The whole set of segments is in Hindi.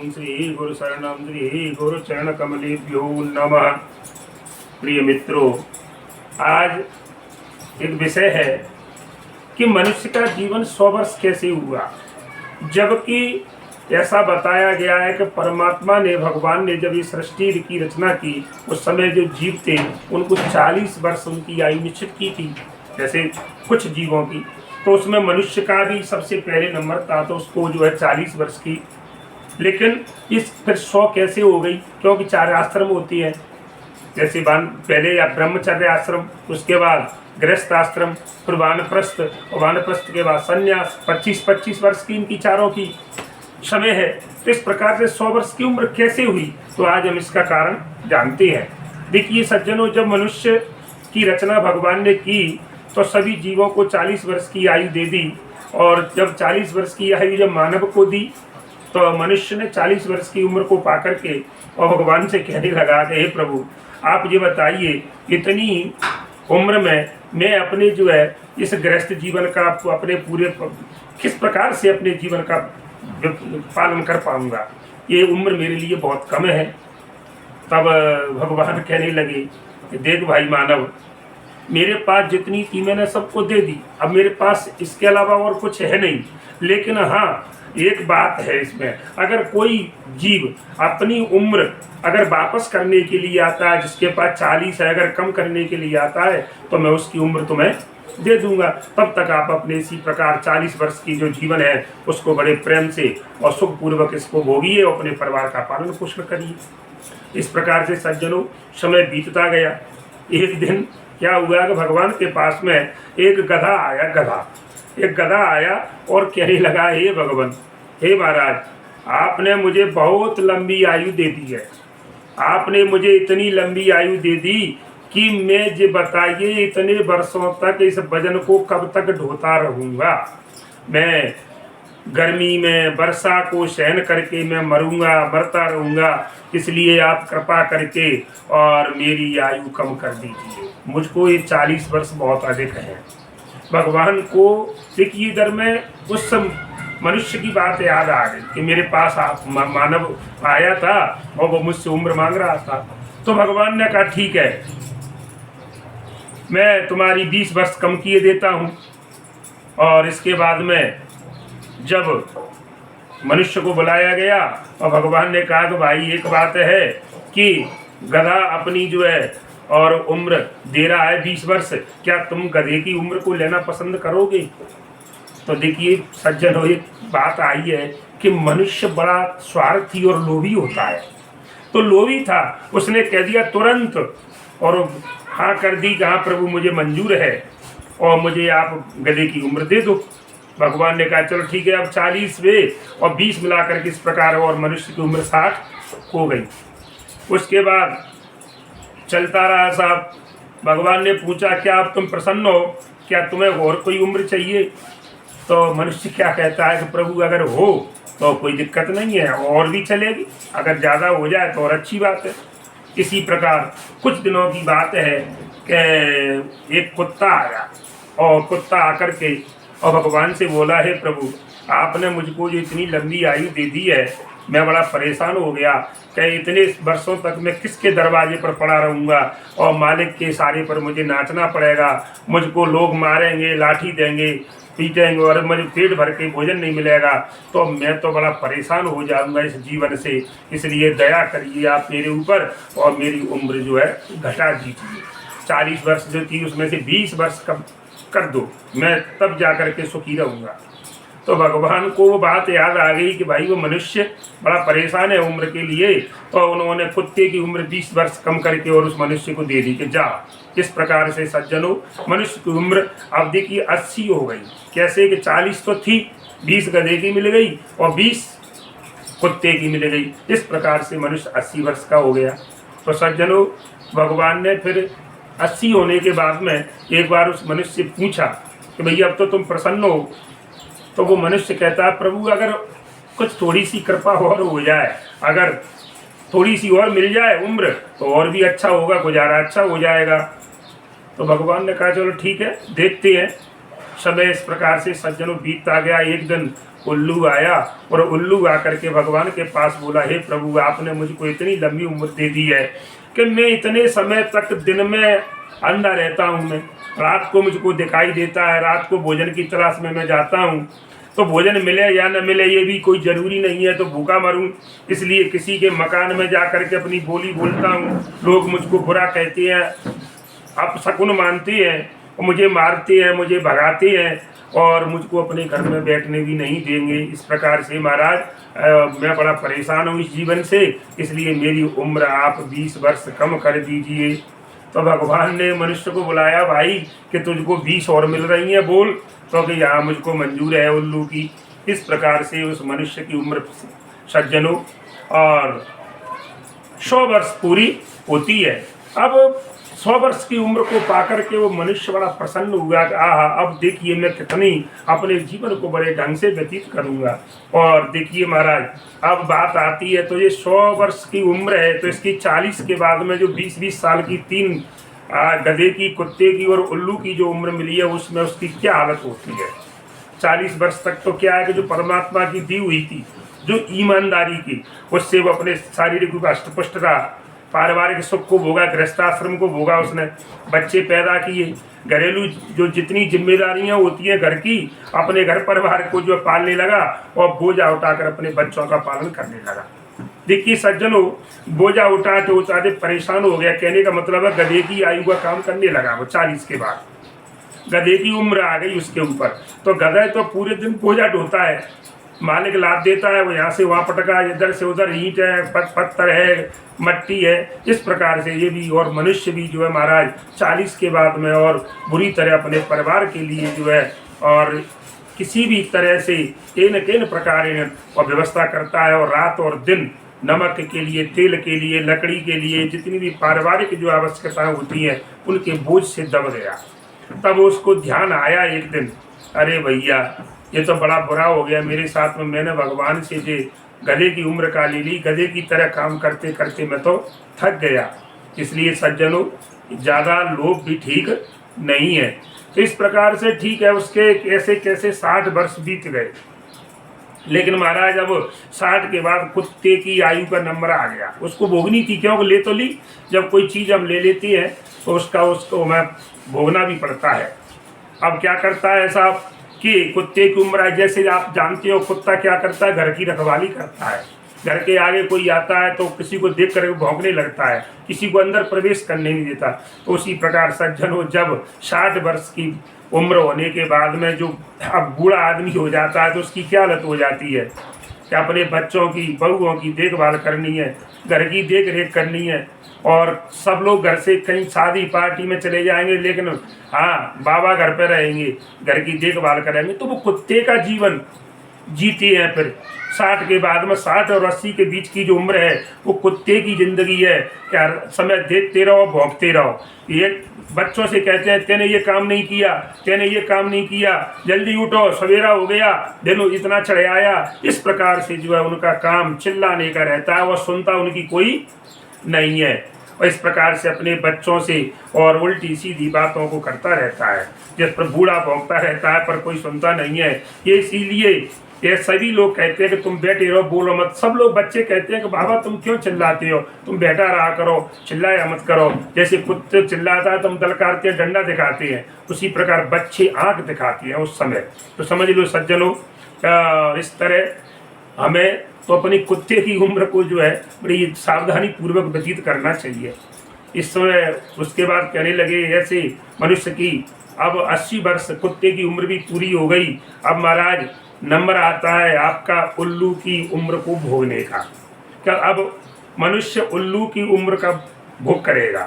ओम श्री गुरु शरणम श्री गुरु चरण कमलेभ्यो नमः। प्रिय मित्रों, आज एक विषय है कि मनुष्य का जीवन 100 वर्ष कैसे हुआ, जबकि ऐसा बताया गया है कि परमात्मा ने, भगवान ने जब ये सृष्टि की रचना की उस समय जो जीव थे उनको 40 वर्ष उनकी आयु निश्चित की थी, जैसे कुछ जीवों की। तो उसमें मनुष्य का भी सबसे पहले नंबर था, तो उसको जो है 40 वर्ष की। लेकिन इस फिर 100 कैसे हो गई? क्योंकि 4 आश्रम होती है, जैसे पहले या ब्रह्मचर्य आश्रम, उसके बाद गृहस्थ आश्रम, फिर वानप्रस्थ, और वानप्रस्थ के बाद संन्यास। 25-25 वर्ष की इनकी चारों की समय है। तो इस प्रकार से 100 वर्ष की उम्र कैसे हुई, तो आज हम इसका कारण जानते हैं। देखिए सज्जनों, जब मनुष्य की रचना भगवान ने की तो सभी जीवों को 40 वर्ष की आयु दे दी, और जब 40 वर्ष की आयु जब मानव को दी तो मनुष्य ने 40 वर्ष की उम्र को पाकर के और भगवान से कहने लगा कि हे प्रभु, आप ये बताइए इतनी उम्र में मैं अपने जो है इस गृहस्थ जीवन का, अपने पूरे किस प्रकार से अपने जीवन का पालन कर पाऊंगा, ये उम्र मेरे लिए बहुत कम है। तब भगवान कहने लगे कि देख भाई मानव, मेरे पास जितनी थी मैंने सबको दे दी, अब मेरे पास इसके अलावा और कुछ है नहीं। लेकिन हाँ, एक बात है इसमें, अगर कोई जीव अपनी उम्र अगर वापस करने के लिए आता है, जिसके पास 40 है, अगर कम करने के लिए आता है तो मैं उसकी उम्र तुम्हें दे दूंगा। तब तक आप अपने इसी प्रकार 40 वर्ष की जो जीवन है उसको बड़े प्रेम से और सुखपूर्वक इसको भोगिए और अपने परिवार का पालन पोषण करिए। इस प्रकार से सज्जनों समय बीतता गया। एक दिन क्या हुआ कि भगवान के पास में एक गधा आया। एक गधा आया और कहने लगा, हे भगवान, हे महाराज, आपने मुझे बहुत लंबी आयु दे दी है। आपने मुझे इतनी लंबी आयु दे दी कि मैं ये बताइए इतने वर्षों तक इस वजन को कब तक ढोता रहूँगा। मैं गर्मी में वर्षा को सहन करके मैं मरता रहूँगा। इसलिए आप कृपा करके और मेरी आयु कम कर दीजिए। मुझको ये 40 वर्ष बहुत अधिक है। भगवान को देखिए, इधर में उस मनुष्य की बात याद आ गई कि मेरे पास मानव आया था और वो मुझसे उम्र मांग रहा था। तो भगवान ने कहा ठीक है, मैं तुम्हारी 20 वर्ष कम किए देता हूँ। और इसके बाद में जब मनुष्य को बुलाया गया और भगवान ने कहा कि भाई एक बात है कि गधा अपनी जो है और उम्र दे रहा है 20 वर्ष, क्या तुम गधे की उम्र को लेना पसंद करोगे? तो देखिए सज्जनों, एक बात आई है कि मनुष्य बड़ा स्वार्थी और लोभी होता है। तो लोभी था, उसने कह दिया तुरंत और हाँ कर दी कि हाँ प्रभु मुझे मंजूर है और मुझे आप गधे की उम्र दे दो। भगवान ने कहा चलो ठीक है, अब 40 वे और 20 मिलाकर के इस प्रकार और मनुष्य की उम्र 60 हो गई। उसके बाद चलता रहा साहब। भगवान ने पूछा क्या अब तुम प्रसन्न हो, क्या तुम्हें और कोई उम्र चाहिए? तो मनुष्य क्या कहता है कि प्रभु अगर हो तो कोई दिक्कत नहीं है, और भी चलेगी, अगर ज़्यादा हो जाए तो और अच्छी बात है। इसी प्रकार कुछ दिनों की बात है कि एक कुत्ता आया और कुत्ता आकर के और भगवान से बोला, हे प्रभु, आपने मुझको जो इतनी लंबी आयु दे दी है, मैं बड़ा परेशान हो गया कि इतने वर्षों तक मैं किसके दरवाजे पर पड़ा रहूँगा और मालिक के इशारे पर मुझे नाचना पड़ेगा। मुझको लोग मारेंगे, लाठी देंगे, पीटेंगे और मुझे पेट भर के भोजन नहीं मिलेगा, तो मैं तो बड़ा परेशान हो जाऊंगा इस जीवन से। इसलिए दया करिए आप मेरे ऊपर और मेरी उम्र जो है घटा दीजिए। 40 वर्ष जो थी उसमें से 20 वर्ष कम कर दो, मैं तब जा कर के सुखी रहूँगा। तो भगवान को वो बात याद आ गई कि भाई वो मनुष्य बड़ा परेशान है उम्र के लिए, तो उन्होंने कुत्ते की उम्र 20 वर्ष कम करके और उस मनुष्य को दे दी कि जा। इस प्रकार से सज्जनों, मनुष्य की उम्र अब देखिए 80 हो गई। कैसे कि 40 तो थी, 20 गधे की मिल गई और 20 कुत्ते की मिल गई। इस प्रकार से मनुष्य 80 वर्ष का हो गया। तो सज्जनों, भगवान ने फिर 80 होने के बाद में एक बार उस मनुष्य से पूछा कि भैया अब तो तुम प्रसन्न हो? तो वो मनुष्य कहता है प्रभु अगर कुछ थोड़ी सी कृपा और हो जाए, अगर थोड़ी सी और मिल जाए उम्र तो और भी अच्छा होगा, गुजारा अच्छा हो जाएगा। तो भगवान ने कहा चलो ठीक है, देखते हैं। समय इस प्रकार से सज्जनों बीतता गया। एक दिन उल्लू आया और उल्लू आकर के भगवान के पास बोला, हे प्रभु, आपने मुझको इतनी लंबी उम्र दे दी है कि मैं इतने समय तक दिन में अंधा रहता हूँ, मैं रात को मुझको दिखाई देता है, रात को भोजन की तलाश में मैं जाता हूँ, तो भोजन मिले या न मिले ये भी कोई ज़रूरी नहीं है, तो भूखा मरूं, इसलिए किसी के मकान में जा कर के अपनी बोली बोलता हूँ, लोग मुझको बुरा कहते हैं, आप शकुन मानते हैं, मुझे मारते हैं, मुझे भगाते हैं और मुझको अपने घर में बैठने भी नहीं देंगे। इस प्रकार से महाराज मैं बड़ा परेशान हूँ इस जीवन से, इसलिए मेरी उम्र आप 20 वर्ष कम कर दीजिए। तो भगवान ने मनुष्य को बुलाया, भाई कि तुझको 20 और मिल रही हैं, बोल। तो कि यहाँ मुझको मंजूर है उल्लू की। इस प्रकार से उस मनुष्य की उम्र सज्जनों और 100 वर्ष पूरी होती है। अब 100 वर्ष की उम्र को पाकर के वो मनुष्य बड़ा प्रसन्न हुआ कि आहा, अब देखिए मैं कितनी अपने जीवन को बड़े ढंग से व्यतीत करूंगा। और देखिए महाराज, अब बात आती है, तो ये 100 वर्ष की उम्र है, तो इसकी 40 के बाद में जो 20-20 साल की 3 गधे की, कुत्ते की और उल्लू की जो उम्र मिली है, उसमें उसकी क्या हालत होती है। 40 वर्ष तक तो क्या है कि जो परमात्मा की दी हुई थी, जो ईमानदारी की, उससे वो अपने शारीरिक रूप अष्टपुष्ट रहा, पारिवारिक सुख को भोगा, गृहस्थाश्रम को भोगा, उसने बच्चे पैदा किए, घरेलू जो जितनी जिम्मेदारियां होती हैं घर की, अपने घर परिवार को जो पालने लगा और बोझा उठाकर अपने बच्चों का पालन करने लगा। देखिए सज्जनों, बोझा उठाते उठाते परेशान हो गया, कहने का मतलब है गधे की आयु का काम करने लगा वो। 40 के बाद गधे की उम्र आ गई उसके ऊपर, तो गधा तो पूरे दिन बोझा ढोता है, मालिक लाद देता है, वो यहाँ से वहाँ पटका, इधर से उधर, ईंट है, पत्थर है, मट्टी है। इस प्रकार से ये भी और मनुष्य भी जो है महाराज 40 के बाद में और बुरी तरह अपने परिवार के लिए जो है और किसी भी तरह से किन प्रकार और व्यवस्था करता है, और रात और दिन नमक के लिए, तेल के लिए, लकड़ी के लिए, जितनी भी पारिवारिक जो आवश्यकताएं होती हैं उनके बोझ से दब गया। तब उसको ध्यान आया एक दिन, अरे भैया ये तो बड़ा बुरा हो गया मेरे साथ में, मैंने भगवान से जो गधे की उम्र का ले ली, गधे की तरह काम करते करते मैं तो थक गया। इसलिए सज्जनों, ज़्यादा लोभ भी ठीक नहीं है। तो इस प्रकार से ठीक है, उसके कैसे कैसे 60 वर्ष बीत गए, लेकिन महाराज अब 60 के बाद कुत्ते की आयु का नंबर आ गया। उसको भोगनी थी, क्योंकि ले तो ली, जब कोई चीज़ हम ले लेती हैं तो उसको हमें भोगना भी पड़ता है। अब क्या करता है साहब कि कुत्ते की उम्र है, जैसे आप जानते हो कुत्ता क्या करता है, घर की रखवाली करता है। घर के आगे कोई आता है तो किसी को देख कर भौंकने लगता है, किसी को अंदर प्रवेश करने नहीं देता। तो उसी प्रकार सज्जनों, जब 60 वर्ष की उम्र होने के बाद में जो अब बूढ़ा आदमी हो जाता है तो उसकी क्या हालत हो जाती है कि अपने बच्चों की, बहुओं की देखभाल करनी है, घर की देख रेख करनी है, और सब लोग घर से कहीं शादी पार्टी में चले जाएंगे, लेकिन हाँ बाबा घर पे रहेंगे, घर की देखभाल करेंगे। तो वो कुत्ते का जीवन जीते हैं। फिर 60 के बाद में, 60 और 80 के बीच की जो उम्र है वो कुत्ते की जिंदगी है, क्या समय देखते रहो, भौंकते रहो। ये बच्चों से कहते हैं, तेने ये काम नहीं किया, तेने ये काम नहीं किया, जल्दी उठो, सवेरा हो गया, दिन इतना चढ़ आया। इस प्रकार से जो है उनका काम चिल्लाने का रहता है, वो सुनता उनकी कोई नहीं है। और इस प्रकार से अपने बच्चों से और उल्टी सीधी बातों को करता रहता है, जिस पर बूढ़ा भौंकता रहता है पर कोई सुनता नहीं है। ये इसीलिए ये सभी लोग कहते हैं कि तुम बैठे रहो, बोलो मत। सब लोग, बच्चे कहते हैं कि बाबा तुम क्यों चिल्लाते हो, तुम बैठा रहा करो, चिल्लाया मत करो। जैसे कुत्ते चिल्लाता है तो हम दलकारते हैं, डंडा दिखाते हैं, उसी प्रकार बच्चे आंख दिखाते हैं उस समय। तो समझ लो सज्जनों, इस तरह हमें तो अपनी कुत्ते की उम्र को जो है बड़ी सावधानी पूर्वक व्यतीत करना चाहिए। इस समय उसके बाद कहने लगे ऐसे मनुष्य की अब 80 वर्ष कुत्ते की उम्र भी पूरी हो गई। अब महाराज नंबर आता है आपका उल्लू की उम्र को भोगने का। क्या अब मनुष्य उल्लू की उम्र का भोग करेगा?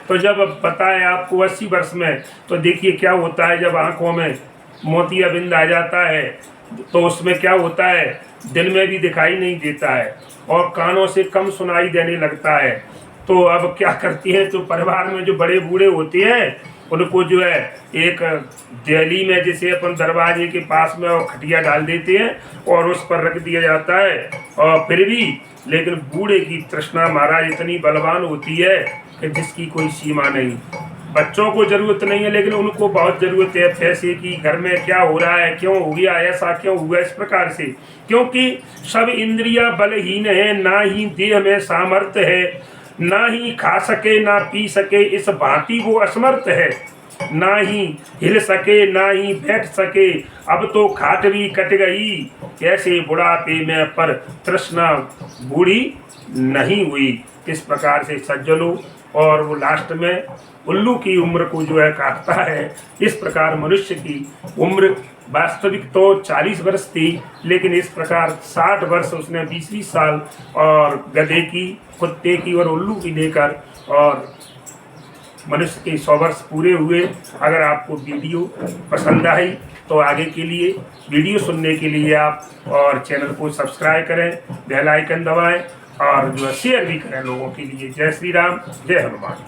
तो जब बताए आपको 80 वर्ष में, तो देखिए क्या होता है, जब आंखों में मोतियाबिंद आ जाता है तो उसमें क्या होता है, दिन में भी दिखाई नहीं देता है और कानों से कम सुनाई देने लगता है। तो अब क्या करती हैं, तो परिवार में जो बड़े बूढ़े होते हैं उनको जो है एक दिल्ली में जैसे अपन दरवाजे के पास में और खटिया डाल देते हैं और उस पर रख दिया जाता है। और फिर भी लेकिन बूढ़े की तृष्णा महाराज इतनी बलवान होती है कि जिसकी कोई सीमा नहीं। बच्चों को जरूरत नहीं है, लेकिन उनको बहुत जरूरत है पैसे की। घर में क्या हो रहा है, क्यों हो गया ऐसा, क्यों हुआ इस प्रकार से, क्योंकि सब इंद्रियां बलहीन है, ना ही देह में सामर्थ्य है, ना ही खा सके ना पी सके, इस भांति वो असमर्थ है, ना ही हिल सके ना ही बैठ सके। अब तो खाट भी कट गई, कैसे बुढ़ापे में पर तृष्णा बूढ़ी नहीं हुई। इस प्रकार से सज्जनों, और वो लास्ट में उल्लू की उम्र को जो है काटता है। इस प्रकार मनुष्य की उम्र वास्तविक तो 40 वर्ष थी, लेकिन इस प्रकार 60 वर्ष उसने 20-20 साल और गधे की, कुत्ते की और उल्लू की लेकर, और मनुष्य के 100 वर्ष पूरे हुए। अगर आपको वीडियो पसंद आई तो आगे के लिए वीडियो सुनने के लिए आप और चैनल को सब्सक्राइब करें, बेल आइकन दबाएं और जो शेयर भी करें लोगों के लिए। जय श्री राम, जय हनुमान।